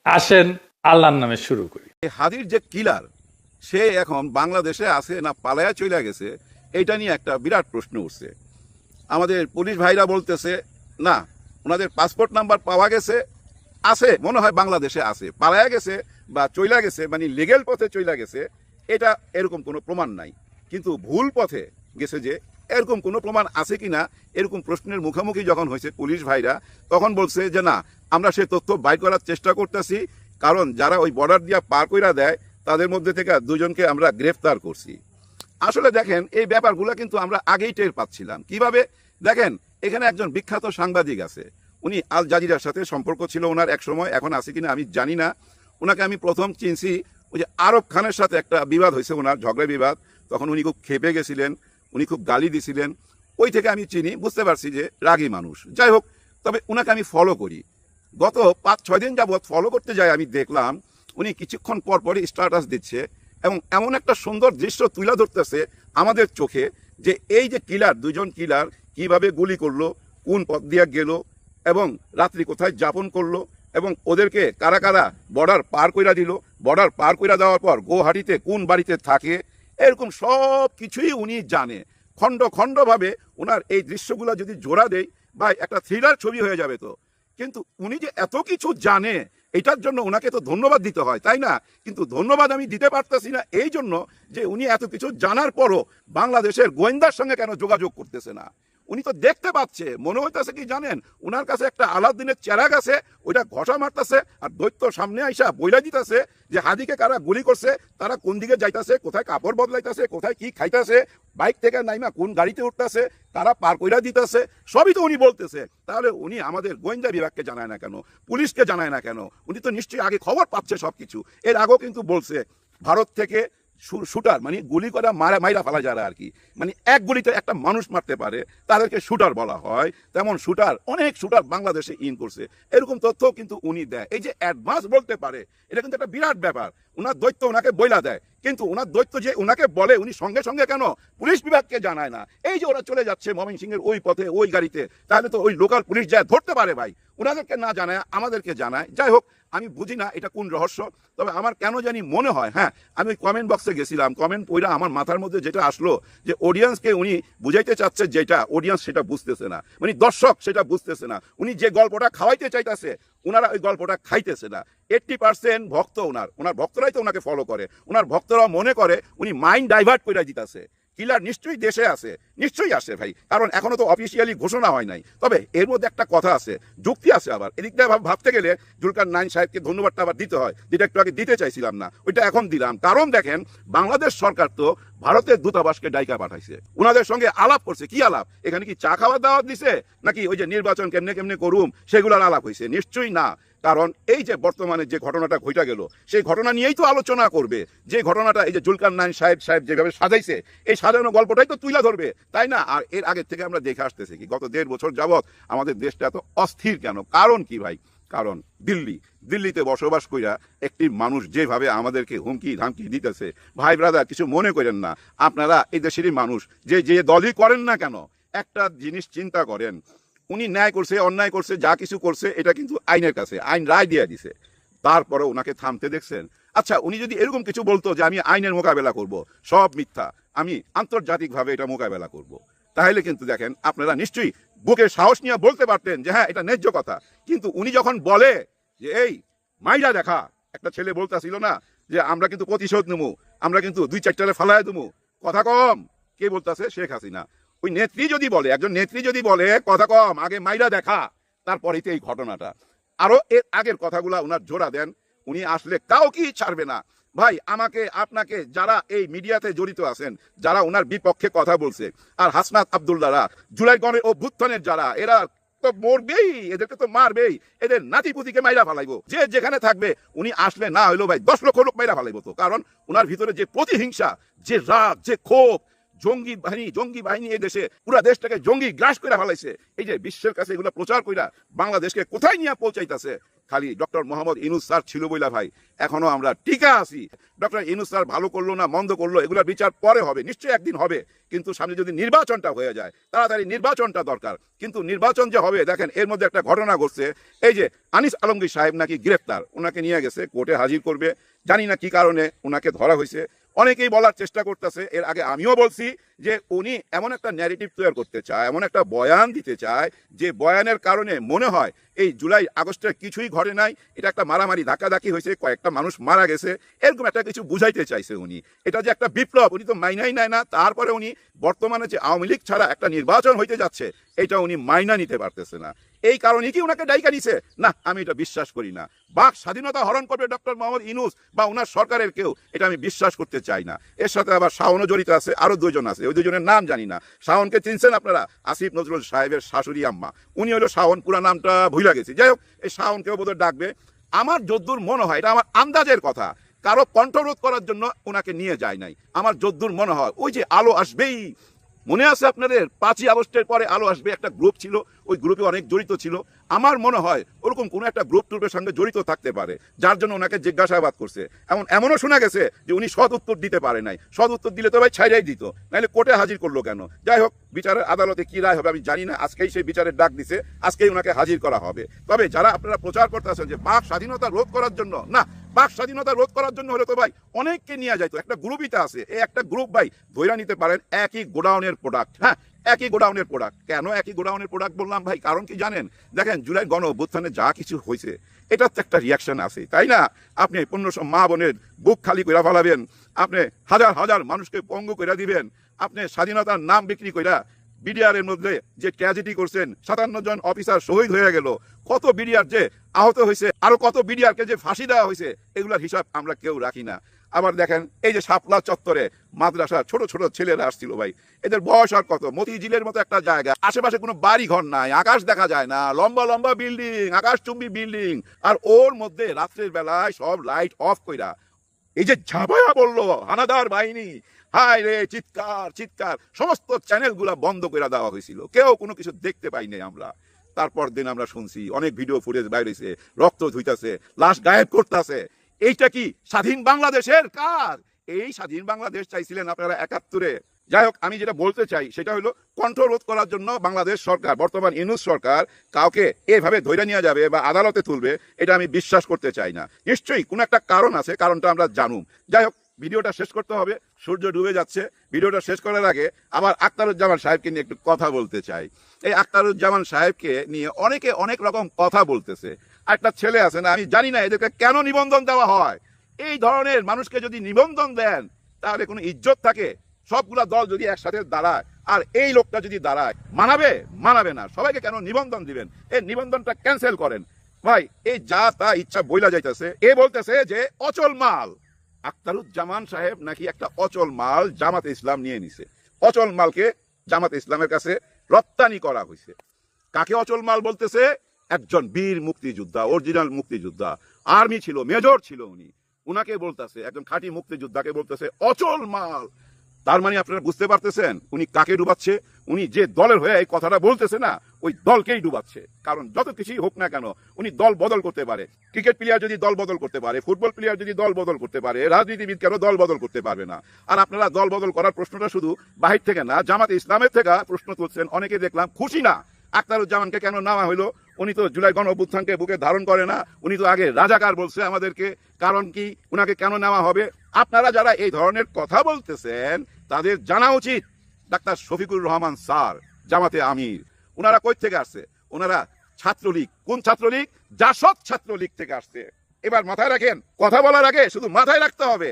আসেন আল্লাহর নামে শুরু করি। হাদির যে কিলার, সে এখন বাংলাদেশে আছে না পালায়া চলে গেছে, এইটা নিয়ে একটা বিরাট প্রশ্ন উঠছে। আমাদের পুলিশ ভাইরা বলতেছে না, ওনাদের পাসপোর্ট নাম্বার পাওয়া গেছে, আছে মনে হয় বাংলাদেশে আছে, পালায়া গেছে বা চইলা গেছে, মানে লিগেল পথে চইলা গেছে, এটা এরকম কোনো প্রমাণ নাই। কিন্তু ভুল পথে গেছে যে এরকম কোনো প্রমাণ আছে কিনা, এরকম প্রশ্নের মুখোমুখি যখন হয়েছে পুলিশ ভাইরা, তখন বলছে যে না, আমরা সে তথ্য বাইর করার চেষ্টা করতেছি, কারণ যারা ওই বর্ডার দিয়া পার কইরা দেয় তাদের মধ্যে থেকে দুজনকে আমরা গ্রেফতার করছি। আসলে দেখেন, এই ব্যাপারগুলো কিন্তু আমরা আগেই টের পাচ্ছিলাম। কিভাবে? দেখেন, এখানে একজন বিখ্যাত সাংবাদিক আছে, উনি আল জাজিরার সাথে সম্পর্ক ছিল ওনার এক সময়, এখন আছে কিনা আমি জানি না। ওনাকে আমি প্রথম চিনছি ওই যে আরব খানের সাথে একটা বিবাদ হয়েছে, ওনার ঝগড়া বিবাদ, তখন উনি খুব খেপে গেছিলেন, উনি খুব গালি দিছিলেন, ওই থেকে আমি চিনি, বুঝতে পারছি যে রাগী মানুষ। যাই হোক, তবে ওনাকে আমি ফলো করি, গত 5-6 দিন যাবৎ ফলো করতে যাই, আমি দেখলাম উনি কিছুক্ষণ পর পরই স্ট্যাটাস দিচ্ছে এবং এমন একটা সুন্দর দৃশ্য তুলে ধরতেছে আমাদের চোখে, যে এই যে কিলার, দুজন কিলার কিভাবে গুলি করলো, কোন পথ দিয়ে গেল এবং রাত্রি কোথায় যাপন করলো, এবং ওদেরকে কারা কারা বর্ডার পার কইরা দিল, বর্ডার পার কইরা দেওয়ার পর গৌহাটিতে কোন বাড়িতে থাকে, এরকম সব কিছুই উনি জানে। খণ্ড খণ্ডভাবে ওনার এই দৃশ্যগুলো যদি জোড়া দেয়, বা একটা থ্রিলার ছবি হয়ে যাবে। তো কিন্তু উনি যে এত কিছু জানে, এটার জন্য ওনাকে তো ধন্যবাদ দিতে হয়, তাই না? কিন্তু ধন্যবাদ আমি দিতে পারতেছি না এই জন্য যে উনি এত কিছু জানার পরও বাংলাদেশের গোয়েন্দার সঙ্গে কেন যোগাযোগ করতেছে না। উনি তো দেখতে পাচ্ছে, মনে হইতেছে কি জানেন, ওনার কাছে একটা আলাদিনের চেরাগ আছে, ওইটা ঘষা মারতেছে, আর দৈত্য সামনে আইসা বইলা দিতেছে যে হাদিকে কারা গুলি করছে, তারা কোন দিকে যাইতেছে, কোথায় কাপড় বদলাইতেছে, কোথায় কি খাইতেছে, বাইক থেকে নাইমা কোন গাড়িতে উঠতেছে, কারা পার কইরা দিতেছে, সবই তো উনি বলতেছে। তাহলে উনি আমাদের গোয়েন্দা বিভাগকে জানায় না কেন, পুলিশকে জানায় না কেন? উনি তো নিশ্চয়ই আগে খবর পাচ্ছে সবকিছু। এর আগেও কিন্তু বলছে ভারত থেকে শুটার, মানে গুলি করা মাইরা ফেলা যারা আর কি, মানে এক গুলিতে একটা মানুষ মারতে পারে, তাদেরকে শুটার বলা হয়। তেমন শুটার, অনেক শুটার বাংলাদেশে ইন করছে, এরকম তথ্য কিন্তু উনি দেয়। এই যে অ্যাডভান্স বলতে পারে, এটা কিন্তু একটা বিরাট ব্যাপার। ওনার দৈত্য ওনাকে বইলা দেয়, কিন্তু ওনার দৈত্য যে ওনাকে বলে, উনি সঙ্গে সঙ্গে কেন পুলিশ বিভাগকে জানায় না? এই যে ওরা চলে যাচ্ছে ময়মনসিংহের ওই পথে ওই গাড়িতে, তাহলে তো ওই লোকাল পুলিশ যায় ধরতে পারে ভাই, ওনাদেরকে না জানায় আমাদেরকে জানায়। যাই হোক, আমি বুঝি না এটা কোন রহস্য, তবে আমার কেন জানি মনে হয়, হ্যাঁ, আমি কমেন্ট বক্সে গেছিলাম, কমেন্ট পড়া আমার মাথার মধ্যে যেটা আসলো, যে অডিয়েন্সকে উনি বুঝাইতে চাচ্ছে যেটা, অডিয়েন্স সেটা বুঝতেছে না, মানে দর্শক সেটা বুঝতেছে না। উনি যে গল্পটা খাওয়াইতে চাইতেছে, ওনারা ওই গল্পটা খাইতেছে না। 80% ভক্ত ওনার, ওনার ভক্তরাই তো ওনাকে ফলো করে, ওনার ভক্তরা মনে করে উনি মাইন্ড ডাইভার্ট করে দিতেছে। কিলার নিশ্চয়ই দেশে আছে, নিশ্চয়ই আসে ভাই, কারণ এখনো তো অফিসিয়ালি ঘোষণা হয় নাই। তবে এর মধ্যে একটা কথা আছে, যুক্তি আছে আবার, এদিক দিয়ে ভাবতে গেলে জুলকারনাইন সাহেবকে ধন্যবাদটা আবার দিতে হয়, যেটা একটু আগে দিতে চাইছিলাম না, ওইটা এখন দিলাম। কারণ দেখেন, বাংলাদেশ সরকার তো ভারতের দূতাবাসকে ডাইকা পাঠাইছে, ওনাদের সঙ্গে আলাপ করছে। কি আলাপ? এখানে কি চা খাওয়ার দাওয়াত দিছে, নাকি ওই যে নির্বাচন কেমনে কেমনে করুম সেগুলোর আলাপ হয়েছে? নিশ্চয়ই না। কারণ এই যে বর্তমানে যে ঘটনাটা ঘটে গেল, সেই ঘটনা নিয়েই তো আলোচনা করবে। যে ঘটনাটা এই যে জুলকারনাইন সাহেব যেভাবে সাজাইছে, এই সাজানো গল্পটাই তো তুলে ধরবে, তাই না? আর এর আগের থেকে আমরা দেখে আসতেছি কি, গত 1.5 বছর যাবৎ আমাদের দেশটা এত অস্থির কেন? কারণ কি ভাই? কারণ দিল্লিতে বসবাস কইরা একটি মানুষ যেভাবে আমাদেরকে হুমকি ধামকি দিতেছে, ভাই ব্রাদার, কিছু মনে করেন না, আপনারা এই দেশেরই মানুষ, যে যে দলই করেন না কেন, একটা জিনিস চিন্তা করেন, উনি ন্যায় করছে, অন্যায় করছে, যা কিছু করছে, এটা কিন্তু আইনের কাছে, আইন রায় দিয়ে দিছে, তারপরে ওনাকে থামতে দেখছেন? আচ্ছা, উনি যদি এরকম কিছু বলতো যে আমি আইনের মোকাবেলা করব, সব মিথ্যা, আমি আন্তর্জাতিকভাবে এটা মোকাবেলা করব, তাহলে কিন্তু দেখেন আপনারা নিশ্চয়ই বুকে সাহস নিয়ে বলতে পারতেন যে হ্যাঁ, এটা ন্যায্য কথা। কিন্তু উনি যখন বলে যে এই মাইরা দেখা, একটা ছেলে বলতেছিল না যে আমরা কিন্তু প্রতিশোধ নেবো, আমরা কিন্তু 2-4টারে ফালায় দেবো, কথা কম। কে বলতেছে? শেখ হাসিনা। ওই নেত্রী যদি বলে, একজন নেত্রী যদি বলে কথা কম, আগে মাইরা দেখা, তারপরেই তো এই ঘটনাটা। আরো এর আগের কথাগুলা উনার জোড়া দেন, উনি আসলে কাউকেই ছাড়বে না ভাই। আমাকে, আপনাকে, যারা এই মিডিয়াতে জড়িত আছেন, যারা ওনার বিপক্ষে কথা বলছে, আর হাসনাত আব্দুল্লাহরা, জুলাই গণের অভ্যুত্থানের যারা, এরা তো মরবেই, এদেরকে তো মারবেই, এদের নাতিপুতিকে মাইরা ফালাইবো, যে যেখানে থাকবে। উনি আসলে না হইলো ভাই 10 লক্ষ লোক মাইরা ফালাইবো। তো কারণ ওনার ভিতরে যে প্রতিহিংসা, যে রাগ, যে ক্ষোভ, জঙ্গি বাহিনী এই দেশে পুরা দেশটাকে জঙ্গি গ্রাস করে ফেলাইছে, এই যে বিশ্বের কাছে এগুলো প্রচার কইরা বাংলাদেশকে কোথায় নিয়ে পৌঁছাইতেছে, খালি ডক্টর মোহাম্মদ ইউনূস স্যার ছিল বইলা ভাই এখনো আমরা টিকা আছি। ডক্টর ইউনূস স্যার ভালো করলো না মন্দ করলো এগুলোর বিচার পরে হবে, নিশ্চয়ই একদিন হবে, কিন্তু সামনে যদি নির্বাচনটা হয়ে যায় তাড়াতাড়ি নির্বাচনটা দরকার। কিন্তু নির্বাচন যে হবে দেখেন এর মধ্যে একটা ঘটনা ঘটছে, এই যে আনিস আলমগীর সাহেব নাকি গ্রেফতার, ওনাকে নিয়ে গেছে কোর্টে হাজির করবে, জানি না কি কারণে ওনাকে ধরা হয়েছে। অনেকেই বলার চেষ্টা করতেছে, এর আগে আমিও বলছি যে উনি এমন একটা ন্যারেটিভ তৈরি করতে চায়, এমন একটা বয়ান দিতে চায় যে বয়ানের কারণে মনে হয় এই জুলাই আগস্টের কিছুই ঘটে নাই, এটা একটা মারামারি ধাক্কাধাক্কি হয়েছে, কয়েকটা মানুষ মারা গেছে, এরকম একটা কিছু বুঝাইতে চাইছে উনি। এটা যে একটা বিপ্লব উনি তো মাইনাই নেয় না, তারপরে উনি বর্তমানে যে আওয়ামী লীগ ছাড়া একটা নির্বাচন হইতে যাচ্ছে এটা উনি মাইনা নিতে পারতেছে না। এই কারণে কি ওনাকে ডাইকা নিছে? না, আমি এটা বিশ্বাস করি না। বাক স্বাধীনতা হরণ করবে ডক্টর মোহাম্মদ ইউনূস বা ওনার সরকারের কেউ, এটা আমি বিশ্বাস করতে চাই না। এর সাথে আবার শাওনও জড়িত আছে, আরো দুইজন আছে, ওই দুজনের নাম জানি না। শাওনকে চিনছেন আপনারা? আসিফ নজরুল সাহেবের শাশুড়ি আম্মা, উনি হলো শাওন, পুরা নামটা ভুলে গেছি। যাই হোক, এই শাওনকেও বোধহয় ডাকবে। আমার যদ্দূর মনে হয়, এটা আমার আন্দাজের কথা, কারো কণ্ঠরোধ করার জন্য ওনাকে নিয়ে যায় নাই। আমার যদ্দূর মনে হয় ওই যে আলো আসবেই, মনে আছে আপনাদের 5ই আগস্টের পরে আলো আসবে একটা গ্রুপ ছিল, ওই গ্রুপে অনেক জড়িত ছিল। আমার মনে হয় ওরকম কোনো একটা গ্রুপ ট্রুপের সঙ্গে জড়িত থাকতে পারে, যার জন্য ওনাকে জিজ্ঞাসাবাদ করছে। এমনও শোনা গেছে যে উনি সৎ উত্তর দিতে পারে নাই, সৎ উত্তর দিলে তো ভাই ছাইড়াই দিত, নাহলে কোর্টে হাজির করলো কেন? যাই হোক, বিচারের আদালতে কি রায় হবে আমি জানি না, আজকেই সেই বিচারের ডাক দিছে, আজকেই ওনাকে হাজির করা হবে। তবে যারা আপনারা প্রচার করতেছেন যে বাক স্বাধীনতা রোধ করার জন্য, না, বাক স্বাধীনতা রোধ করার জন্য হলে তো ভাই অনেককে নিয়ে যাইতো, একটা গ্রুপই তো আছে, এই একটা গ্রুপ ভাই ধইরা নিতে পারেন একই গোডাউনের প্রোডাক্ট। হ্যাঁ, একই গোডাউনের প্রোডাক্ট। কেন একই গোডাউনের প্রোডাক্ট বললাম ভাই? কারণ কি জানেন? দেখেন জুলাই গণ অভ্যুত্থানে যা কিছু হয়েছে এটার তো একটা রিয়াকশন আছে, তাই না? আপনি 1500 মা বোনের বুক খালি কইরা ফেলাবেন, আপনি হাজার হাজার মানুষকে পঙ্গু কইরা দিবেন, আপনি স্বাধীনতার নাম বিক্রি কইরা বিডিআর এর মধ্যে যে ট্র্যাজেডি করছেন, 57 জন অফিসার শহীদ হয়ে গেল, কত বিডিআর যে আহত হয়েছে, আরো কত বিডিআরকে যে ফাঁসি দেওয়া হয়েছে, এগুলার হিসাব আমরা কেউ রাখি না। আবার দেখেন এই যে শাপলা চত্বরে মাদ্রাসা ছোট ছোট ছেলেরা আসছিল ভাই, এদের বয়স আর কত? মতিঝিলের মতো একটা জায়গা, আশেপাশে কোনো বাড়ি ঘর নাই, আকাশ দেখা যায় না, লম্বা লম্বা বিল্ডিং, আকাশচুম্বী বিল্ডিং, আর ওর মধ্যে রাত্রের বেলায় সব লাইট অফ কইরা এই যে ঝাঁপায়া বললো হানাদার বাহিনী, হায় রে, চিৎকার চিৎকার, সমস্ত চ্যানেলগুলা বন্ধ করে দেওয়া হয়েছিল, কেউ কোনো কিছু দেখতে পাইনি আমরা। তারপর দিন আমরা শুনছি অনেক ভিডিও ফুটেজ বাইরেছে, রক্ত ধুইতাছে, লাশ গায়েব করতেছে। এইটা কি স্বাধীন বাংলাদেশের কাজ? এই স্বাধীন বাংলাদেশ চাইছিলেন আপনারা 71-এ? যাই হোক, আমি যেটা বলতে চাই সেটা হলো কণ্ঠরোধ করার জন্য বাংলাদেশ সরকার, বর্তমান ইউনূস সরকার কাউকে এভাবে ধইরা নিয়ে যাবে বা আদালতে তুলবে, এটা আমি বিশ্বাস করতে চাই না। নিশ্চয়ই কোনো একটা কারণ আছে, কারণটা আমরা জানুম। যাই হোক, ভিডিওটা শেষ করতে হবে, সূর্য ডুবে যাচ্ছে। ভিডিওটা শেষ করার আগে আবার আখতারুজ্জামান সাহেবকে নিয়ে একটু কথা বলতে চাই। এই আখতারুজ্জামান সাহেবকে নিয়ে অনেকে অনেক রকম কথা বলতেছে। একটা ছেলে আছে না, আমি জানি না এদেরকে কেন নিবন্ধন দেওয়া হয়। এই ধরনের মানুষকে যদি নিবন্ধন দেন তাহলে কোনো ইজ্জত থাকে? সবগুলা দল যদি একসাথে দাঁড়ায় আর এই লোকটা যদি দাঁড়ায়, মানাবে? মানাবে না। সবাইকে কেন নিবন্ধন দিবেন? এই নিবন্ধনটা ক্যান্সেল করেন ভাই। এই যা তা ইচ্ছা বইলা যাইতেছে, এ বলতেছে যে অচল মাল। আখতারুজ্জামান সাহেব নাকি একটা অচল মাল জামাতে ইসলাম নিয়ে নিছে, অচল মালকে জামাতে ইসলামের কাছে রপ্তানি করা হয়েছে। কাকে অচল মাল বলতেছে? একজন বীর মুক্তিযোদ্ধা, অরিজিনাল মুক্তিযোদ্ধা, আর্মি ছিল, মেজর ছিল উনি, উনাকে বলতেছে, একজন খাঁটি মুক্তিযোদ্ধাকে বলতেছে অচল মাল। তার মানে আপনারা বুঝতে পারতেছেন উনি কাকে ডুবাচ্ছে? উনি যে দলের হয়ে এই কথাটা বলতেছে না, ওই দলকেই ডুবাচ্ছে। কারণ যত কিছুই হোক না কেন উনি দল বদল করতে পারে। ক্রিকেট প্লেয়ার যদি দল বদল করতে পারে, ফুটবল প্লেয়ার যদি দল বদল করতে পারে, রাজনীতিবিদ কেন দল বদল করতে পারবে না? আর আপনারা দল বদল করার প্রশ্নটা শুধু বাহির থেকে না, জামাতে ইসলামের থেকে প্রশ্ন তুলছেন। অনেকে দেখলাম খুশি না আখতারুজ্জামানকে কেন নেওয়া হইলো। উনি তো জুলাই গণ অভ্যুত্থানকে বুকে ধারণ করে না, উনি তো আগে রাজাকার বলছে আমাদেরকে। কারণ কি, উনাকে কেন নেওয়া হবে? আপনারা যারা এই ধরনের কথা বলতেছেন তাদের জানা উচিত ডাক্তার শফিকুর রহমান স্যার, জামাতে আমির, ওনারা কই থেকে আসছে? ওনারা ছাত্রলীগ। কোন ছাত্রলীগ? জাসদ ছাত্রলীগ থেকে আসছে। এবার মাথায় রাখেন, কথা বলার আগে শুধু মাথায় রাখতে হবে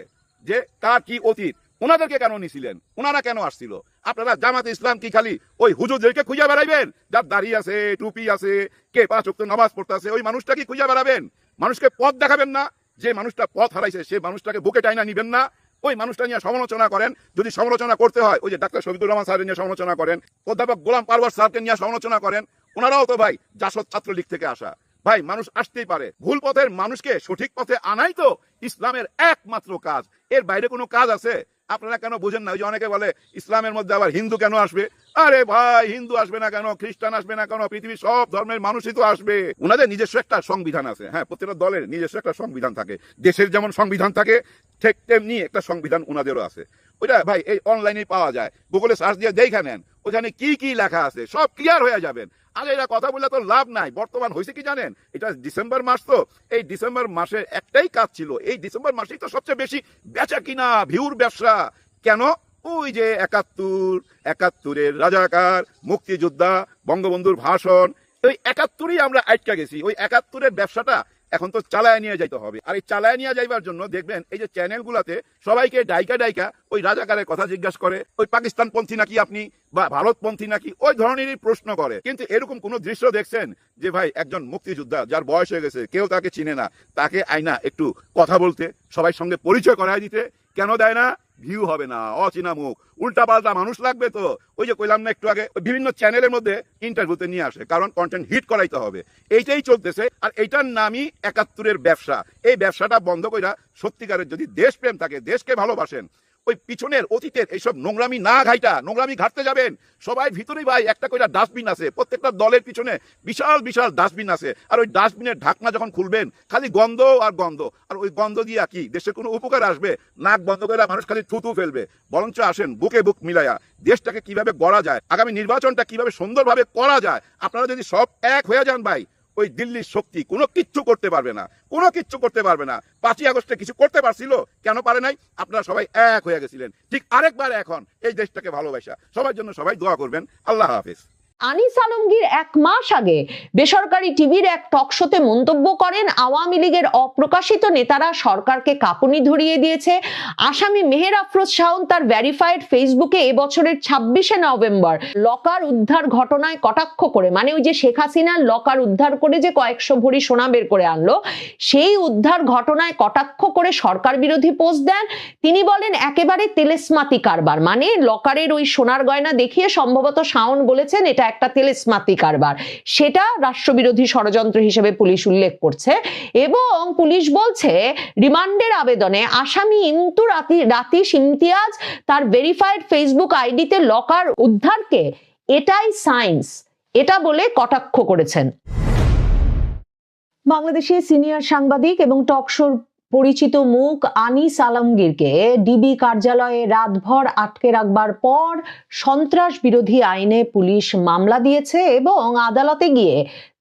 যে কার কি অতীত। ওনাদেরকে কেন নিছিলেন? ওনারা কেন আসছিল? আপনারা জামাতে ইসলাম কি খালি ওই হুজুরদেরকে খুঁজে বেড়াইবেন যার দাড়ি আছে, টুপি আছে, কে 5 ওয়াক্ত নামাজ পড়তে আছে, ওই মানুষটা কি খুঁজে বেড়াবেন? মানুষকে পথ দেখাবেন না? যে মানুষটা পথ হারাইছে সে মানুষটাকে বুকে টাইনা নিবেন না? ওই মানুষটা নিয়ে সমালোচনা করেন। যদি সমালোচনা করতে হয় ওই যে ডাক্তার শফিকুর রহমান স্যারের নিয়ে সমালোচনা করেন, অধ্যাপক গোলাম পারওয়ার স্যারকে নিয়ে সমালোচনা করেন। ওনারাও তো ভাই জাসদ ছাত্রলীগ থেকে আসা। ভাই মানুষ আসতেই পারে, ভুল পথের মানুষকে সঠিক পথে আনাই তো ইসলামের একমাত্র কাজ। এর বাইরে কোনো কাজ আছে? আপনারা কেন বুঝেন না? ওই যে অনেকে বলে ইসলামের মধ্যে আবার হিন্দু কেন আসবে? আরে ভাই, হিন্দু আসবে না কেন, খ্রিস্টান আসবে না কেন, পৃথিবীর সব ধর্মের মানুষই তো আসবে। ওনাদের নিজস্ব একটা সংবিধান আছে। হ্যাঁ, প্রত্যেকটা দলের নিজস্ব একটা সংবিধান থাকে। দেশের যেমন সংবিধান থাকে ঠিক তেমনি একটা সংবিধান ওনাদেরও আছে। ওইটা ভাই এই অনলাইনে পাওয়া যায়, গুগলে সার্চ দিয়ে দেখে নেন, ওখানে কি কি লেখা আছে সব ক্লিয়ার হয়ে যাবেন। আগে এরা কথা বললে তো লাভ নাই। বর্তমান হয়েছে কি জানেন, এটা ডিসেম্বর মাস, তো এই ডিসেম্বর মাসের একটাই কাজ ছিল, এই ডিসেম্বর মাসেই তো সবচেয়ে বেশি বেচা কিনা, ভিউর ব্যবসা। কেন? ওই যে ৭১-৭১-এর রাজাকার, মুক্তিযোদ্ধা, বঙ্গবন্ধুর ভাষণ, ওই ৭১-ই আমরা আটকা গেছি। ওই ৭১-এর ব্যবসাটা এখন তো চালায় নিয়ে যাইতে হবে। আর এই চালায় নিয়ে যাইবার জন্য দেখবেন এই যে চ্যানেলগুলাতে সবাইকে ডাইকা ওই রাজাকারের কথা জিজ্ঞাসা করে, ওই পাকিস্তানপন্থী নাকি আপনি, বা ভারতপন্থী নাকি, ওই ধরনেরই প্রশ্ন করে। কিন্তু এরকম কোন দৃশ্য দেখছেন যে ভাই একজন মুক্তিযোদ্ধা যার বয়স হয়ে গেছে, কেউ তাকে চিনে না, তাকে আইনা একটু কথা বলতে, সবাই সঙ্গে পরিচয় করায় দিতে? কেন দেয় না? ভিউ হবে না, অচেনা মুখ, উল্টা পাল্টা মানুষ লাগবে। তো ওই যে কইলাম না একটু আগে, বিভিন্ন চ্যানেলের মধ্যে ইন্টারভিউতে নিয়ে আসে, কারণ কন্টেন্ট হিট করাইতে হবে। এইটাই চলতেছে। আর এইটার নামই ৭১-এর ব্যবসা। এই ব্যবসাটা বন্ধ কইরা সত্যিকারের যদি দেশপ্রেম থাকে, দেশকে ভালোবাসেন, ওই পিছনের অতীতের এইসব নোংরামি না ঘাইটা, নোংরামি ঘাটতে যাবেন। সবাই ভিতরেই ভাই একটা কইরা ডাস্টবিন আছে, প্রত্যেকটা দলের পিছনে বিশাল বিশাল ডাস্টবিন আছে। আর ওই ডাস্টবিনের ঢাকনা যখন খুলবেন, খালি গন্ধ আর গন্ধ। আর ওই গন্ধ দিয়া কি দেশের কোনো উপকার আসবে? নাক বন্ধ করে মানুষ খালি থুতু ফেলবে। বরঞ্চ আসেন বুকে বুক মিলাইয়া দেশটাকে কিভাবে গড়া যায়, আগামী নির্বাচনটা কিভাবে সুন্দরভাবে করা যায়, আপনারা যদি সব এক হয়ে যান ভাই, ওই দিল্লির শক্তি কোনো কিচ্ছু করতে পারবে না, কোনো কিচ্ছু করতে পারবে না। ৫ই আগস্টে কিছু করতে পারছিল, কেন পারে নাই? আপনারা সবাই এক হয়ে গেছিলেন। ঠিক আরেকবার এখন এই দেশটাকে ভালোবাসা, সবার জন্য সবাই দোয়া করবেন। আল্লাহ হাফেজ। আনিস আলমগীর ১ মাস আগে বেসরকারি টিভির এক টক শোতে মন্তব্য করেন, আওয়ামী লীগের অপ্রকাশিত নেতারা সরকারকে কাঁপুনি ধরিয়ে দিয়েছে। আসামি মেহের আফরোজ শাওন তার ভেরিফাইড ফেসবুকে এবছরের ২৬শে নভেম্বর লকার উদ্ধার ঘটনায় কটাক্ষ করে, মানে ওই যে শেখ হাসিনার লকার উদ্ধার করে যে কয়েকশো ভরি সোনা বের করে আনলো, সেই উদ্ধার ঘটনায় কটাক্ষ করে সরকার বিরোধী পোস্ট দেন। তিনি বলেন একেবারে তেলেসমাতি কারবার, মানে লকারের ওই সোনার গয়না দেখিয়ে সম্ভবত শাওন বলেছেন এটা একটা তেলেসমাতি কারবার, সেটা রাষ্ট্রবিরোধী ষড়যন্ত্র হিসেবে পুলিশ উল্লেখ করছে। এবং পুলিশ বলছে রিমান্ডের আবেদনে আসামি রাতিশ ইমতিয়াজ তার ভেরিফাইড ফেসবুক আইডিতে লকার উদ্ধারকে এটাই সায়েন্স, এটা বলে কটাক্ষ করেছেন। বাংলাদেশের সিনিয়র সাংবাদিক এবং টক শোর পরিচিত মুখ আনিস আলমগীরকে ডিবি কার্যালয়ে রাতভর আটকে রাখবার পর সন্ত্রাস বিরোধী আইনে পুলিশ মামলা দিয়েছে এবং আদালতে গিয়ে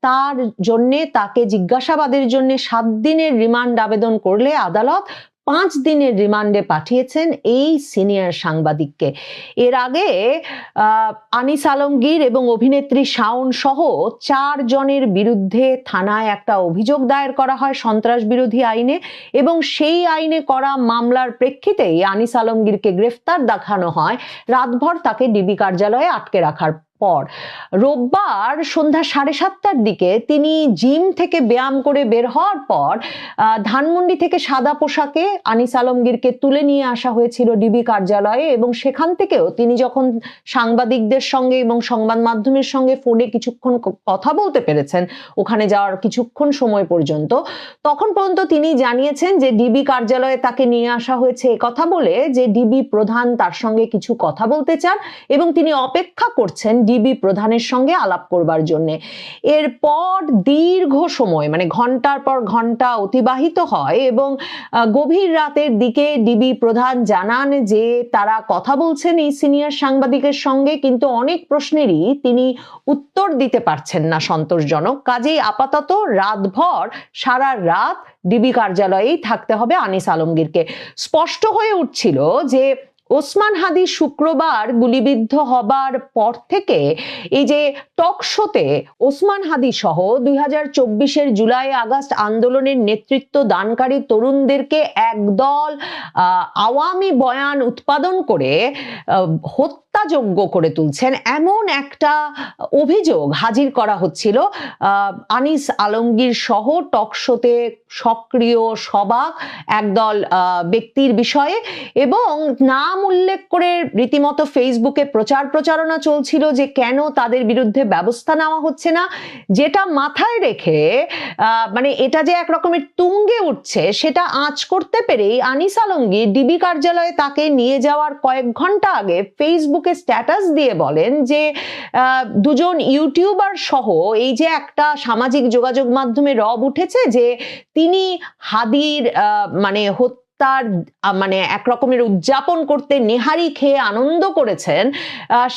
তার জন্য, তাকে জিজ্ঞাসাবাদের জন্য ৭ দিনের রিমান্ড আবেদন করলে আদালত ৫ দিনের রিমান্ডে পাঠিয়েছেন এই সিনিয়র সাংবাদিককে। এর আগে আনিস আলমগীর এবং অভিনেত্রী শাওন সহ ৪ জনের বিরুদ্ধে থানায় একটা অভিযোগ দায়ের করা হয় সন্ত্রাস বিরোধী আইনে, এবং সেই আইনে করা মামলার প্রেক্ষিতেই আনিস আলমগীরকে গ্রেফতার দেখানো হয় রাতভর তাকে ডিবি কার্যালয়ে আটকে রাখার পর। রোববার সন্ধ্যা ৭:৩০টার দিকে তিনি জিম থেকে ব্যায়াম করে বের হওয়ার পর ধানমন্ডি থেকে সাদা পোশাকে আনিস আলমগীরকে তুলে নিয়ে আসা হয়েছিল ডিবি কার্যালয়ে, এবং সেখান থেকেও তিনি যখন সাংবাদিকদের সঙ্গে এবং সংবাদ মাধ্যমের সঙ্গে ফোনে কিছুক্ষণ কথা বলতে পেরেছেন, ওখানে যাওয়ার কিছুক্ষণ সময় পর্যন্ত, তখন পর্যন্ত তিনি জানিয়েছেন যে ডিবি কার্যালয়ে তাকে নিয়ে আসা হয়েছে কথা বলে যে ডিবি প্রধান তার সঙ্গে কিছু কথা বলতে চান এবং তিনি অপেক্ষা করছেন ডিবি প্রধানের সঙ্গে আলাপ করবার জন্য। এরপর দীর্ঘ সময়, মানে ঘন্টার পর ঘন্টা অতিবাহিত হয় এবং গভীর রাতের দিকে ডিবি প্রধান জানান যে তারা কথা বলছেন এই সিনিয়র সাংবাদিকের সঙ্গে, কিন্তু অনেক প্রশ্নেরই তিনি উত্তর দিতে পারছেন না সন্তোষজনক। কাজেই আপাতত রাতভর সারা রাত ডিবি কার্যালয়েই থাকতে হবে আনিস আলমগীরকে। স্পষ্ট হয়ে উঠছিল যে ওসমান হাদি শুক্রবার গুলিবিদ্ধ হবার পর থেকে এই যে টক শোতে ওসমান হাদি সহ ২০২৪-এর জুলাই আগস্ট আন্দোলনের নেতৃত্ব দানকারী তরুণদেরকে একদল আওয়ামী বয়ান উৎপাদন করে হত্যাযোগ্য করে তুলছেন, এমন একটা অভিযোগ হাজির করা হচ্ছিল আনিস আলমগীর সহ টক শোতে সক্রিয় সবাক একদল ব্যক্তির বিষয়ে। এবং নাম উল্লেখ করে রীতিমতো ফেসবুকে প্রচারণা চলছিল যে কেন তাদের বিরুদ্ধে ব্যবস্থা নেওয়া হচ্ছে না, যেটা মাথায় রেখে মানে এটা যে এক রকমের তুঙ্গে উঠছে সেটা আঁচ করতে পেরেই আনিস আলমগীর ডিবি কার্যালয়ে তাকে নিয়ে যাওয়ার কয়েক ঘন্টা আগে ফেসবুকে স্ট্যাটাস দিয়ে বলেন যে দুজন ইউটিউবার সহ এই যে একটা সামাজিক যোগাযোগ মাধ্যমে রব উঠেছে যে তিনি হাদির মানে তার মানে এক রকমের উদযাপন করতে নেহারি খেয়ে আনন্দ করেছেন,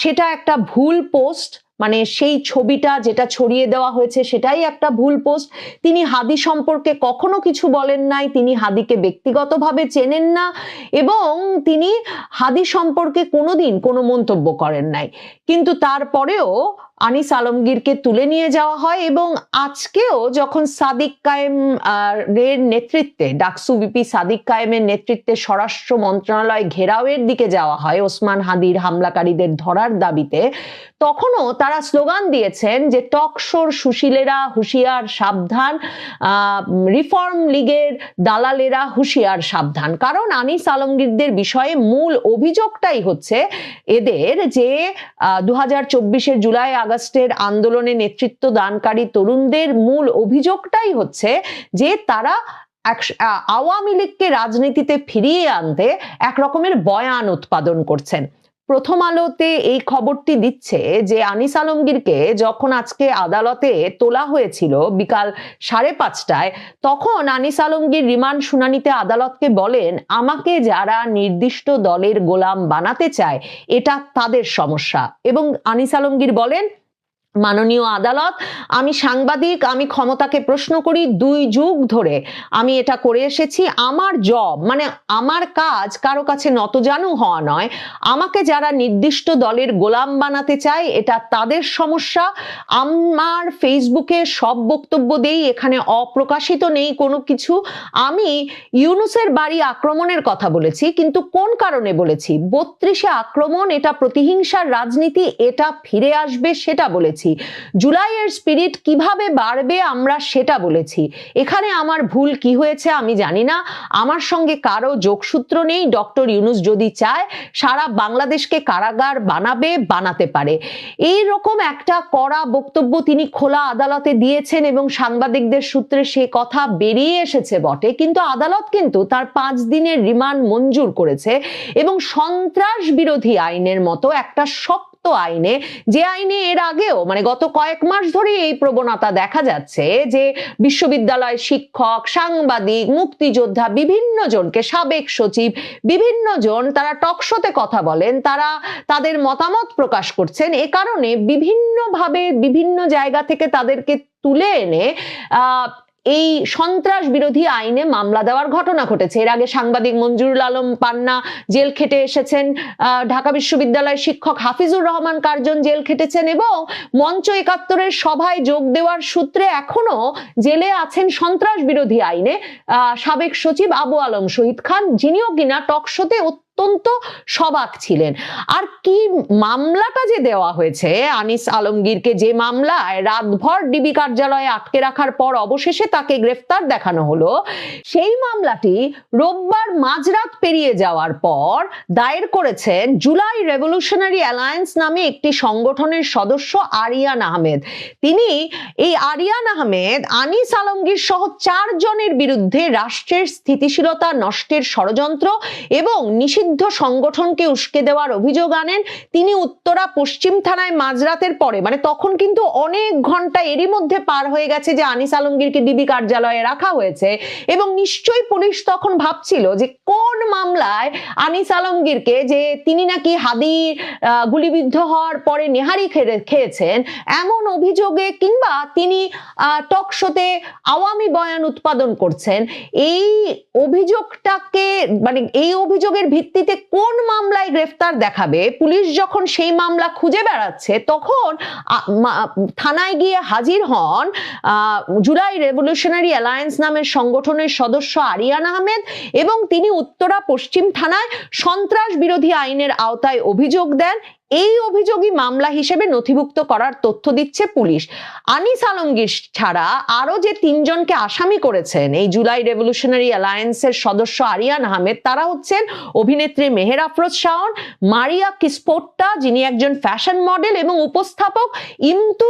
সেটা একটা ভুল পোস্ট। মানে সেই ছবিটা যেটা ছড়িয়ে দেওয়া হয়েছে সেটাই একটা ভুল পোস্ট। তিনি হাদি সম্পর্কে কখনো কিছু বলেন নাই, তিনি হাদিকে ব্যক্তিগতভাবে চেনেন না এবং তিনি হাদি সম্পর্কে কোনোদিন কোনো মন্তব্য করেন নাই। কিন্তু তারপরেও আনিস আলমগীরকে তুলে নিয়ে যাওয়া হয় এবং আজকেও যখন সাদিক কায়েম এর নেতৃত্বে ডাকসু বিপি সাদিক কায়েমের নেতৃত্বে স্বরাষ্ট্র মন্ত্রণালয় ঘেরাওয়ের দিকে যাওয়া হয় ওসমান হাদির হামলাকারীদের ধরার দাবিতে, তখনও তারা স্লোগান দিয়েছেন যে টক শোর সুশীলেরা হুঁশিয়ার সাবধান, রিফর্ম লীগের দালালেরা হুঁশিয়ার সাবধান। কারণ আনিস আলমগীরদের বিষয়ে মূল অভিযোগটাই হচ্ছে এদের যে 2024 জুলাই আগস্টের আন্দোলনে নেতৃত্ব দানকারী তরুণদের মূল অভিযোগটাই হচ্ছে যে তারা আওয়ামী লীগকে রাজনীতিতে ফিরিয়ে আনতে এক রকমের বয়ান উৎপাদন করছেন। প্রথম আলোতে এই খবরটি দিচ্ছে যে আনিস আলমগীরকে যখন আজকে আদালতে তোলা হয়েছিল বিকাল 5:30টায়, তখন আনিস আলমগীর রিমান্ড শুনানিতে আদালতকে বলেন, আমাকে যারা নির্দিষ্ট দলের গোলাম বানাতে চায় এটা তাদের সমস্যা। এবং আনিস আলমগীর বলেন, মাননীয় আদালত, আমি সাংবাদিক, আমি ক্ষমতাকে প্রশ্ন করি, 2 যুগ ধরে আমি এটা করে এসেছি। আমার জব মানে আমার কাজ কারো কাছে নতজানু হওয়া নয়। আমাকে যারা নির্দিষ্ট দলের গোলাম বানাতে চায় এটা তাদের সমস্যা। আমার ফেসবুকে সব বক্তব্য দেই, এখানে অপ্রকাশিত নেই কোনো কিছু। আমি ইউনুসের বাড়ি আক্রমণের কথা বলেছি, কিন্তু কোন কারণে বলেছি? 32-এ আক্রমণ, এটা প্রতিহিংসার রাজনীতি, এটা ফিরে আসবে সেটা বলেছি। জুলাইয়ের স্পিরিট কিভাবে বাড়বে আমরা সেটা বলেছি। এখানে আমার ভুল কি হয়েছে আমি জানি না, আমার সঙ্গে কারো যোগসূত্র নেই। ডক্টর ইউনুস যদি চায় সারা বাংলাদেশকে কারাগার বানাতে পারে। এই রকম একটা কড়া বক্তব্য তিনি খোলা আদালতে দিয়েছেন এবং সাংবাদিকদের সূত্রে সে কথা বেরিয়ে এসেছে বটে, কিন্তু আদালত কিন্তু তার 5 দিনের রিমান্ড মঞ্জুর করেছে এবং সন্ত্রাস বিরোধী আইনের মতো একটা আইনে, যে আইনে এর আগেও মানে গত কয়েক মাস ধরে এই প্রবণতা দেখা যাচ্ছে যে বিশ্ববিদ্যালয় শিক্ষক, সাংবাদিক, মুক্তিযোদ্ধা, বিভিন্ন জনকে, সাবেক সচিব, বিভিন্ন জন তারা টকশোতে কথা বলেন, তারা তাদের মতামত প্রকাশ করছেন। এ কারণে বিভিন্নভাবে বিভিন্ন জায়গা থেকে তাদেরকে তুলে এনে এই সন্ত্রাস বিরোধী আইনে মামলা দেওয়ার ঘটনা ঘটেছে। এর আগে সাংবাদিক মঞ্জুরুল আলম পান্না জেল খেটে এসেছেন, ঢাকা বিশ্ববিদ্যালয়ের শিক্ষক হাফিজুর রহমান কার্জন জেল খেটেছেন এবং মঞ্চ 71-এর সভায় যোগ দেওয়ার সূত্রে এখনো জেলে আছেন সন্ত্রাস বিরোধী আইনে সাবেক সচিব আবু আলম শহীদ খান, যিনিও কিনা টকশোতে অত্যন্ত সবাক ছিলেন। আর কি মামলাটা যে দেওয়া হয়েছে আনিস আলমগীরকে, যে মামলায় রাতভর ডিবি কার্যালয়ে আটকে রাখার পর অবশেষে তাকে গ্রেফতার দেখানো হলো, সেই মামলাটি রোববার মাঝরাত পেরিয়ে যাওয়ার পর দায়ের করেছেন জুলাই রেভলিউশনারি অ্যালায়েন্স নামে একটি সংগঠনের সদস্য আরিয়ান আহমেদ। তিনি এই আরিয়ান আহমেদ আনিস আলমগীর সহ 4 জনের বিরুদ্ধে রাষ্ট্রের স্থিতিশীলতা নষ্টের ষড়যন্ত্র এবং নিষিদ্ধ সংগঠনকে উস্কে দেওয়ার অভিযোগ আনেন। তিনি উত্তরা পশ্চিম থানায় মাঝরাতের পরে, মানে তখন কিন্তু অনেক ঘন্টা এরই মধ্যে পার হয়ে গেছে যে আনিস আলমগীরকে ডিবি কার্যালয়ে রাখা হয়েছে এবং নিশ্চয়ই পুলিশ তখন ভাবছিল যে কোন মামলায় আনিস আলমগীরকে, যে তিনি নাকি হাদি গুলিবিদ্ধ হওয়ার পরে নেহারি খেয়েছেন এমন অভিযোগে, কিংবা তিনি টকশোতে আওয়ামী বয়ান উৎপাদন করছেন, এই অভিযোগটাকে মানে এই অভিযোগের ভিত্তিতে কোন মামলায় গ্রেফতার দেখাবে। পুলিশ যখন সেই মামলা খুঁজে বেড়াচ্ছে তখন থানায় গিয়ে হাজির হন জুলাই রেভলিউশনারি অ্যালায়েন্স নামের সংগঠনের সদস্য আরিয়ান আহমেদ এবং তিনি উত্তরা পশ্চিম থানায় সন্ত্রাস বিরোধী আইনের আওতায় অভিযোগ দেন। এই অভিযোগই মামলা হিসেবে নথিভুক্ত করার তথ্য দিচ্ছে পুলিশ। আনিস আলমগীর ছাড়া আরো যে তিনজনকে আসামি করেছেন এই জুলাই রেভলিউশনারি অ্যালায়েন্সের সদস্য আরিয়ান আহমেদ, তারা হচ্ছেন অভিনেত্রী মেহের আফরোজ শাওন, মারিয়া কিসপোট্টা যিনি একজন ফ্যাশন মডেল এবং উপস্থাপক, ইমতু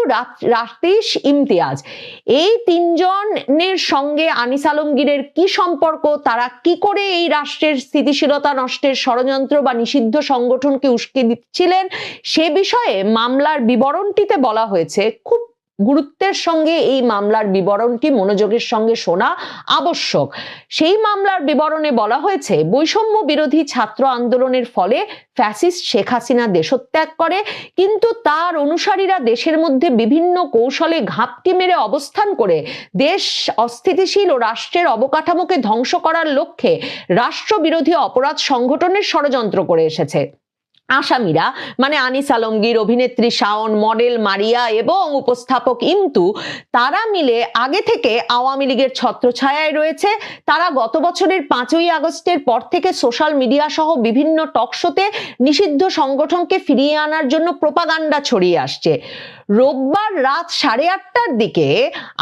রাতিশ ইমতিয়াজ। এই তিনজনের সঙ্গে আনিস আলমগীরের কি সম্পর্ক, তারা কি করে এই রাষ্ট্রের স্থিতিশীলতা নষ্টের ষড়যন্ত্র বা নিষিদ্ধ সংগঠনকে উস্কে দিচ্ছিলেন সে বিষয়ে মামলার বিবরণটিতে বলা হয়েছে। খুব গুরুত্বের সঙ্গে এই মামলার বিবরণটি মনোযোগের সঙ্গে শোনা আবশ্যক। সেই মামলার বিবরণে বলা হয়েছে, বৈষম্য বিরোধী ছাত্র আন্দোলনের ফলে ফ্যাসিস্ট শেখ হাসিনা দেশত্যাগ করে, কিন্তু তার অনুসারীরা দেশের মধ্যে বিভিন্ন কৌশলে ঘাপটি মেরে অবস্থান করে দেশ অস্থিতিশীল ও রাষ্ট্রের অবকাঠামোকে ধ্বংস করার লক্ষ্যে রাষ্ট্রবিরোধী অপরাধ সংগঠনের ষড়যন্ত্র করে এসেছে। আসামিরা মানে আনিস আলমগীর, অভিনেত্রী শাওন, মডেল মারিয়া এবং উপস্থাপক ইমতু, তারা মিলে আগে থেকে আওয়ামী লীগের ছত্রছায়ায় রয়েছে। তারা গত বছরের 5ই আগস্টের পর থেকে সোশ্যাল মিডিয়া সহ বিভিন্ন টকশোতে নিষিদ্ধ সংগঠনকে ফিরিয়ে আনার জন্য প্রোপাগান্ডা ছড়িয়ে আসছে। রোববার রাত 8:30টার দিকে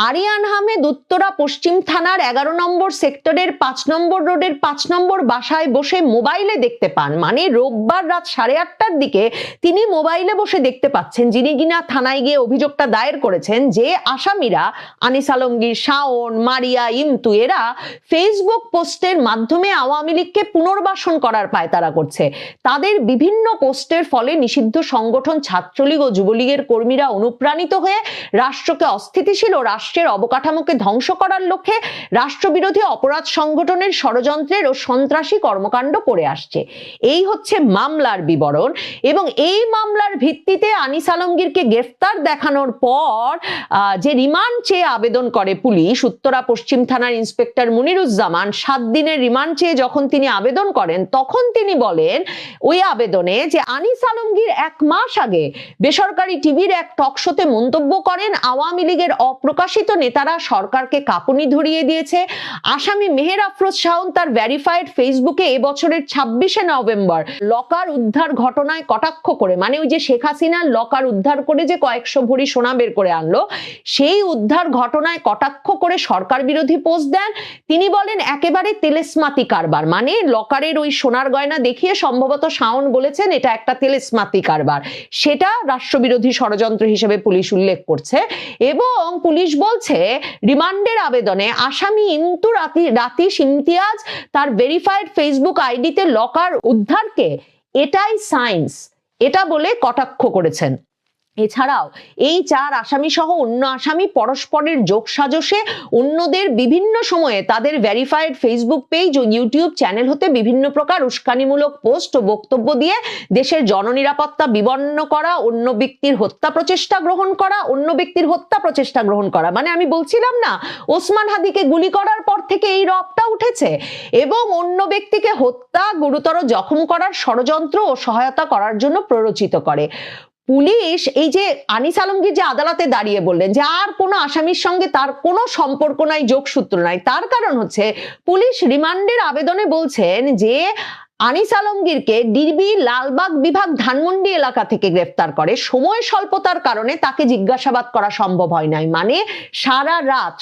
আরিয়ান আহমেদ উত্তরা পশ্চিম থানার 11 নম্বর সেক্টরের 5 নম্বর রোডের 5 নম্বর বাসায় বসে মোবাইলে দেখতে পান। মানে রোববার রাত 8:30টার দিকে তিনি মোবাইলে বসে দেখতে পাচ্ছেন, যিনি কিনা থানায় গিয়ে অভিযোগটা দায়ের করেছেন, যে আসামিরা আনিস আলমগীর, শাওন, মারিয়া, ইমতু এরা ফেসবুক পোস্টের মাধ্যমে আওয়ামী লীগকে পুনর্বাসন করার পায়তারা করছে। তাদের বিভিন্ন পোস্টের ফলে নিষিদ্ধ সংগঠন ছাত্রলীগ ও যুবলীগের কর্মীরা অনুপ্রাণিত হয়ে রাষ্ট্রকে অস্থিতিশীল ও রাষ্ট্রের অবকাঠামোকে ধ্বংস করার লক্ষ্যে রাষ্ট্রবিরোধী অপরাধ সংগঠনের ষড়যন্ত্রের ও সন্ত্রাসী কর্মকাণ্ড করে আসছে। এই হচ্ছে মামলার বিবরণ। এবং এই মামলার ভিত্তিতে আনিস আলমগীরকে গ্রেফতার দেখানোর পর যে রিমান্ড চেয়ে আবেদন করে পুলিশ, উত্তরা পশ্চিম থানার ইন্সপেক্টর মুনিরুজ্জামান 7 দিনের রিমান্ড চেয়ে যখন তিনি আবেদন করেন, তখন তিনি বলেন ওই আবেদনে যে আনিস আলমগীর 1 মাস আগে বেসরকারি টিভির এক টকশোতে মন্তব্য করেন, আওয়ামী লীগের অপ্রকাশিত নেতারা সরকারকে কাঁপুনি ধরিয়ে দিয়েছে। আসামি মেহের আফরোজ শাওন তার ভেরিফাইড ফেসবুকে এবছরের 26শে নভেম্বর লকার উদ্ধার ঘটনায় কটাক্ষ করে, মানে ওই যে শেখ হাসিনার লকার উদ্ধার করে যে কয়েকশো ভরি সোনা বের করে আনলো, সেই উদ্ধার ঘটনায় কটাক্ষ করে সরকার বিরোধী পোস্ট দেন। তিনি বলেন একেবারে তেলেসমাতি কারবার, মানে লকারের ওই সোনার গয়না দেখিয়ে সম্ভবত শাওন বলেছেন এটা একটা তেলেসমাতি কারবার, সেটা রাষ্ট্রবিরোধী ষড়যন্ত্র হিসেবে পুলিশ উল্লেখ করছে। এবং পুলিশ বলছে রিমান্ডের আবেদনে আসামি ইমতু রাতিশ ইমতিয়াজ তার ভেরিফাইড ফেসবুক আইডিতে লকার উদ্ধারকে এটাই সায়েন্স এটা বলে কটাক্ষ করেছেন। এছাড়াও এই 4 আসামি সহ অন্য আসামি পরস্পরের যোগসাজশে অন্যদের বিভিন্ন সময়ে তাদের ভেরিফাইড ফেসবুক পেজ ও ইউটিউব চ্যানেল হতে বিভিন্ন প্রকার উস্কানিমূলক পোস্ট ও বক্তব্য দিয়ে দেশের জননিরাপত্তা বিবর্ণ করা, অন্য ব্যক্তির হত্যা প্রচেষ্টা গ্রহণ করা, মানে আমি বলছিলাম না ওসমান হাদিকে গুলি করার পর থেকে এই রবটা উঠেছে, এবং অন্য ব্যক্তিকে হত্যা, গুরুতর জখম করার ষড়যন্ত্র ও সহায়তা করার জন্য প্ররোচিত করে। পুলিশ এই যে আনিস আলমগীর যে আদালতে দাঁড়িয়ে বললেন যে আর কোনো আসামির সঙ্গে তার কোনো সম্পর্ক নাই, যোগসূত্র নাই, তার কারণ হচ্ছে পুলিশ রিমান্ডের আবেদনে বলছেন যে আনিস আলমগীরকে ডিবি লালবাগ বিভাগ ধানমন্ডি এলাকা থেকে গ্রেফতার করে। সময় স্বল্পতার কারণে তাকে জিজ্ঞাসাবাদ করা সম্ভব হয় নাই, মানে সারা রাত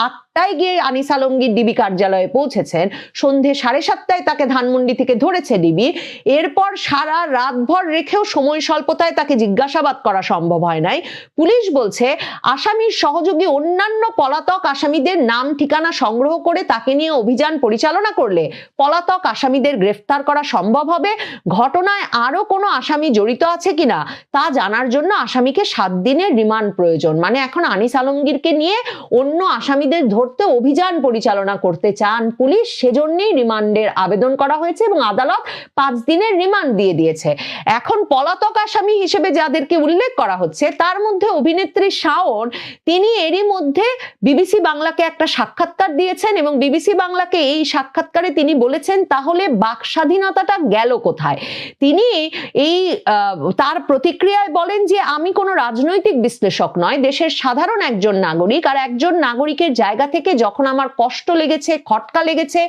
8টায় গিয়ে আনিস আলমগীর ডিবি কার্যালয়ে পৌঁছেছেন, সন্ধে 7:30টায় তাকে ধানমন্ডি থেকে ধরেছে ডিবি। এরপর সারা রাতভর রেখেও সময় স্বল্পতায় তাকে জিজ্ঞাসাবাদ করা সম্ভব হয় নাই। পুলিশ বলছে আসামির সহযোগী অন্যান্য পলাতক আসামিদের নাম ঠিকানা সংগ্রহ করে তাকে নিয়ে অভিযান পরিচালনা করলে পলাতক আসামিদের গ্রেফতার করা সম্ভব হবে। ঘটনায় আরো কোনো আসামি জড়িত আছে কিনা তা জানার জন্য আসামিকে 7 দিনের রিমান্ড প্রয়োজন। মানে এখন আনিস আলমগীরকে নিয়ে অন্য আসামিদের ধরতে অভিযান পরিচালনা করতে চান পুলিশ, সেজন্যই রিমান্ডের আবেদন করা হয়েছে এবং আদালত 5 দিনের রিমান্ড দিয়ে দিয়েছে। এখন পলাতক আসামি হিসেবে যাদেরকে উল্লেখ করা হচ্ছে তার মধ্যে অভিনেত্রী শাওন, তিনি এরই মধ্যে বিবিসি বাংলাকে একটা সাক্ষাৎকার দিয়েছেন এবং বিবিসি বাংলাকে এই সাক্ষাৎকারে তিনি বলেছেন তাহলে বাক স্বাধীনতাটা গেল কোথায়। তিনি তার প্রতিক্রিয়ায় বলেন যে আমি কোনো রাজনৈতিক বিশ্লেষক নয়, দেশের সাধারণ একজন নাগরিক, আর একজন নাগরিকের জায়গা থেকে থেকে যখন আমার কষ্ট লেগেছে, খটকা লেগেছে,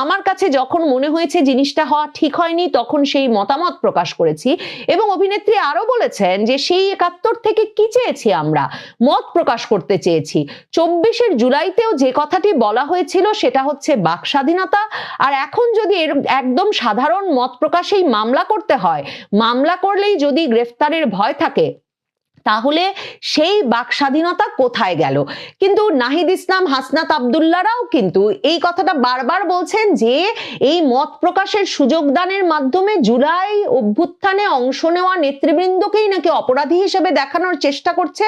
আমার কাছে যখন মনে হয়েছে জিনিসটা হওয়া ঠিক হয়নি, তখন সেই মতামত প্রকাশ করেছি। এবং অভিনেত্রী আরো বলেছেন যে সেই 71 থেকে কি চেয়েছি, আমরা মত প্রকাশ করতে চেয়েছি। 24 জুলাইতেও যে কথাটি বলা হয়েছিল সেটা হচ্ছে বাক স্বাধীনতা। আর এখন যদি একদম সাধারণ মত প্রকাশেই মামলা করতে হয়, মামলা করলেই যদি গ্রেফতারের ভয় থাকে, তাহলে সেই বাক স্বাধীনতা কোথায় গেল? কিন্তু নাহিদ ইসলাম, হাসনাত আব্দুল্লাহরাও কিন্তু এই কথাটা বারবার বলছেন যে এই মত প্রকাশের সুযোগ দানের মাধ্যমে জুলাই অভ্যুত্থানে অংশ নেওয়া নেতৃবৃন্দকেই নাকি অপরাধী হিসেবে দেখানোর চেষ্টা করছে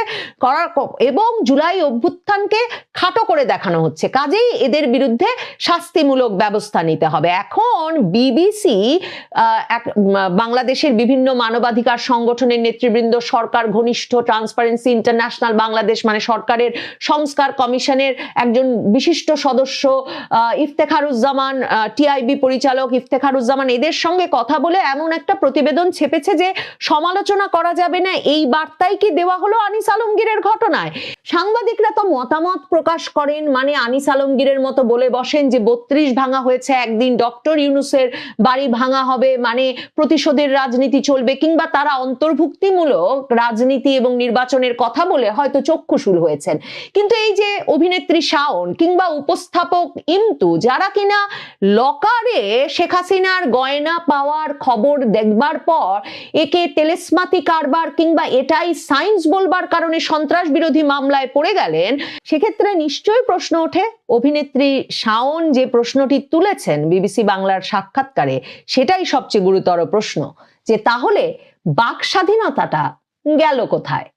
এবং জুলাই অভ্যুত্থানকে খাটো করে দেখানো হচ্ছে। কাজেই এদের বিরুদ্ধে শাস্তিমূলক ব্যবস্থা নিতে হবে। এখন বিবিসি বাংলাদেশের বিভিন্ন মানবাধিকার সংগঠনের নেতৃবৃন্দ, সরকার ঘনিষ্ঠ ট্রান্সপারেন্সি ইন্টারন্যাশনাল বাংলাদেশ মানে সরকারের সংস্কার কমিশনের একজন বিশিষ্ট সদস্য ইফতেখারুজ্জামান, টিআইবি পরিচালক ইফতেখারুজ্জামান, এদের সঙ্গে কথা বলে এমন একটা প্রতিবেদন ছেপেছে যে সমালোচনা করা যাবে না এই বার্তাই কি দেওয়া হলো আনিস আলমগীরের ঘটনায়। সাংবাদিকরা তো মতামত প্রকাশ করেন, মানে আনিস আলমগীরের মতো বলে বসেন যে 32 ভাঙা হয়েছে, একদিন ডক্টর ইউনূসের বাড়ি ভাঙা হবে, মানে প্রতিশোধের রাজনীতি চলবে, কিংবা তারা অন্তর্ভুক্তিমূলক রাজনীতি এবং নির্বাচনের কথা বলে হয়তো চক্ষুশূল হয়েছেন। কিন্তু এই যে অভিনেত্রী শাওন কিংবা উপস্থাপক ইমতু, যারা কিনা লকারে শেখ হাসিনার গয়না পাওয়ার খবর দেখবার পর একে তেলেসমাতি কারবার কিংবা এটাই সায়েন্স বলবার কারণে সন্ত্রাস বিরোধী মামলায় পড়ে গেলেন, সেক্ষেত্রে নিশ্চয়ই প্রশ্ন ওঠে, অভিনেত্রী শাওন যে প্রশ্নটি তুলেছেন বিবিসি বাংলার সাক্ষাৎকারে, সেটাই সবচেয়ে গুরুতর প্রশ্ন, যে তাহলে বাক স্বাধীনতাটা গেল কোথায়?